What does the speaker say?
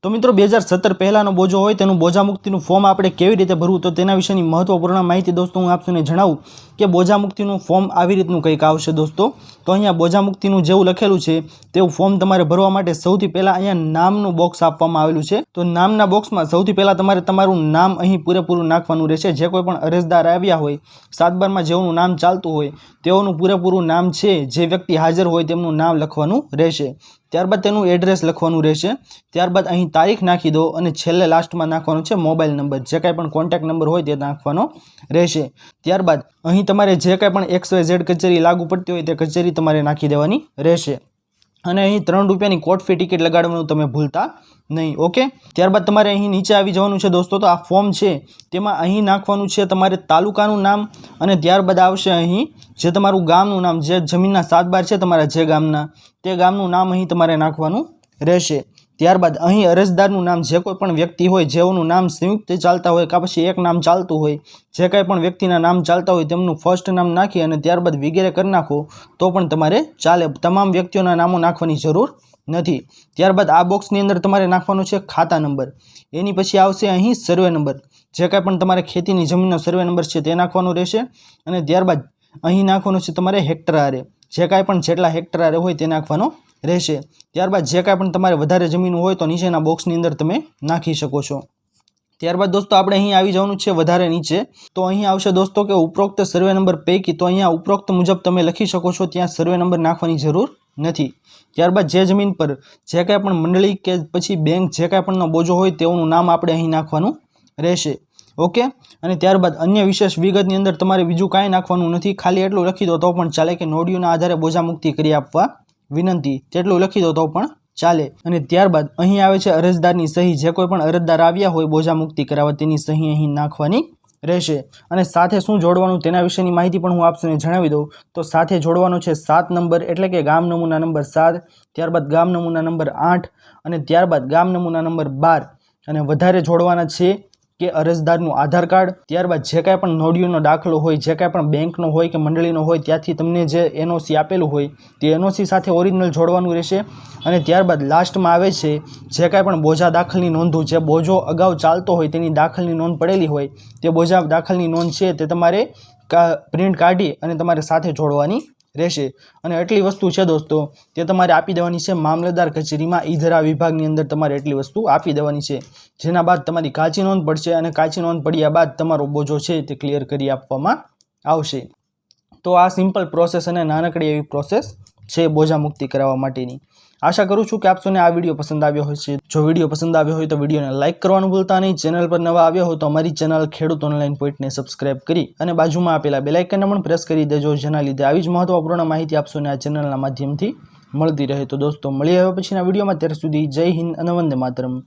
तो मित्रों 2017 पहलानो बोझो होय तेनुं बोझा मुक्तिनुं फॉर्म आपणे केवी रीते भरवुं तो तेना विशेनी महत्वपूर्ण माहिती दोस्तों हूँ आपने जणावुं कि बोझा मुक्तिनुं फॉर्म आवी रीतनुं कंईक आवशे दोस्तों। तो अहींया बोझा मुक्तिनुं जेवुं लखेलुं छे तेवुं फॉर्म तमारे भरवा माटे सौथी पहेला अहींया नामनुं बॉक्स आपवामां आवेलुं छे। तो नामना बॉक्समां सौथी पहेला तमारे तमारुं नाम अहीं पूरेपूरुं नाखवानुं रहेशे। जे कोई पण अरजदार आव्या होय 7/12 जेवुं नाम चालतुं होय तेओनुं पूरेपूरुं नाम छे, जे व्यक्ति हाजर होय तेमनुं नाम लखवानुं रहेशे। त्यारबाद तेनुं एड्रेस लखवानुं रहेशे। त्यारबाद अहीं तारीख नाखी दो अने छेल्ले लास्टमां नाखवानो छे मोबाइल नंबर, जे कांई पण कॉन्टेक्ट नंबर होय ते नाखवानो रहेशे। त्यारबाद अहीं तमारे जे कांई पण XYZ कचेरी लागू पड़ती होय ते कचेरी तमारे नाखी देवानी रहेशे। અને અહીં 3 રૂપિયાની કોટ ફી ટિકિટ લગાડવાનું તમે ભૂલતા નહીં। ઓકે, ત્યારબાદ તમારે અહીં નીચે આવી જવાનું છે દોસ્તો। તો આ ફોર્મ છે તેમાં અહીં નાખવાનું છે તમારે તાલુકાનું નામ અને ત્યારબાદ આવશે અહીં જે તમારું ગામનું નામ, જે જમીનના 7/12 છે તમારા જે ગામના, તે ગામનું નામ અહીં તમારે નાખવાનું રહેશે। ત્યારબાદ અહીં અરજદારનું નામ, જે કોઈ પણ વ્યક્તિ હોય જેઓનું નામ સંયુક્ત ચાલતા હોય કાં પછી એક નામ ચાલતું હોય, જે કાંઈ પણ વ્યક્તિના નામ ચાલતા હોય તેમનું ફર્સ્ટ નામ નાખી અને ત્યારબાદ વગેરે કરી નાખો તો પણ તમારે ચાલે। તમામ વ્યક્તિઓના નામો નાખવાની જરૂર નથી। ત્યારબાદ આ બોક્સની અંદર તમારે નાખવાનો છે ખાતા નંબર, એની પછી આવશે અહીં સર્વે નંબર, જે કાંઈ પણ તમારે ખેતીની જમીનનો સર્વે નંબર છે તે નાખવાનો રહેશે। અને ત્યારબાદ અહીં નાખવાનું છે તમારે હેક્ટર આરે, જે કાંઈ પણ જેટલા હેક્ટર આરે હોય તે નાખવાનો રહેશે। ત્યારબાદ જે કાંઈ પણ તમારે વધારે જમીન હોય તો નીચેના બોક્સની અંદર તમે નાખી શકો છો। ત્યારબાદ દોસ્તો આપણે અહીં આવી જવાનું છે વધારે નીચે। તો અહીં આવશે દોસ્તો કે ઉપરોક્ત સર્વે નંબર પૈકી, તો અહીંયા ઉપરોક્ત મુજબ તમે લખી શકો છો, ત્યાં સર્વે નંબર નાખવાની જરૂર નથી। ત્યારબાદ જે જમીન પર જે કાંઈ પણ મંડળી કે પછી બેંક જે કાંઈ પણનો બોજો હોય તેઓનું નામ આપણે અહીં નાખવાનું રહેશે। ઓકે, અને ત્યારબાદ અન્ય વિશેષ વિગતની અંદર તમારે બીજું કાંઈ નાખવાનું નથી, ખાલી એટલું લખી દો તો પણ ચાલે કે નોંધણીના આધારે બોજા મુક્તિ કરી આપવા વિનંતી, તેટલું લખી દો તો પણ ચાલે। અને ત્યારબાદ અહીં આવે છે અરજદારની સહી, જે કોઈ પણ અરજદાર આવ્યા હોય બોજા મુક્તિ કરાવવા તેની સહી અહીં નાખવાની રહેશે। અને સાથે શું જોડવાનું તેના વિશેની માહિતી પણ હું આપને જણાવી દઉં। તો સાથે જોડવાનો છે 7 નંબર, એટલે કે ગામ નમૂના નંબર 7, ત્યારબાદ ગામ નમૂના નંબર 8 અને ત્યારબાદ ગામ નમૂના નંબર 12। અને વધારે જોડવાના છે કે અરજદારનું આધાર કાર્ડ, ત્યારબાદ જે કાંઈ પણ નોંધણીનો દાખલો હોય, જે કાંઈ પણ બેંકનો હોય કે મંડળીનો હોય ત્યાંથી તમને જે NOC આપેલું હોય તે NOC સાથે ઓરિજિનલ જોડવાનું રહેશે। અને ત્યારબાદ લાસ્ટમાં આવે છે જે કાંઈ પણ બોજા દાખલની નોંધો, જે બોજો અગાઉ ચાલતો હોય તેની દાખલની નોંધ પડેલી હોય તે બોજા દાખલની નોંધ છે તે તમારે પ્રિન્ટ કાઢી અને તમારે સાથે જોડવાની રહેશે। અને એટલી વસ્તુ છે દોસ્તો તે તમારે આપી દેવાની છે મામલતદાર કચેરીમાં, ઈધરા વિભાગની અંદર તમારે એટલી વસ્તુ આપી દેવાની છે, જેના બાદ તમારી કાચી નોંધ પડશે અને કાચી નોંધ પડ્યા બાદ તમારો બોજો છે તે ક્લિયર કરી આપવામાં આવશે। તો આ સિમ્પલ પ્રોસેસ અને નાનકડી એવી પ્રોસેસ છે બોજા મુક્તિ કરાવવા માટેની। આશા કરું છું કે આપ સૌને આ વિડીયો પસંદ આવ્યો હશે। જો વિડીયો પસંદ આવ્યો હોય તો વિડીયોને લાઇક કરવાનું ભૂલતા નહીં। ચેનલ પર નવા આવ્યા હો તો અમારી ચેનલ ખેડૂત ઓનલાઈન પોઈન્ટને સબસ્ક્રાઇબ કરી અને બાજુમાં આપેલા બેલ આઇકનને પણ પ્રેસ કરી દેજો, જેના લીધે આવી જ મહત્વપૂર્ણ માહિતી આપ સૌને આ ચેનલના માધ્યમથી મળતી રહે। તો દોસ્તો મળીએ હવે પછીના વિડીયોમાં, ત્યાર સુધી જય હિન્દ અને વંદે માતરમ।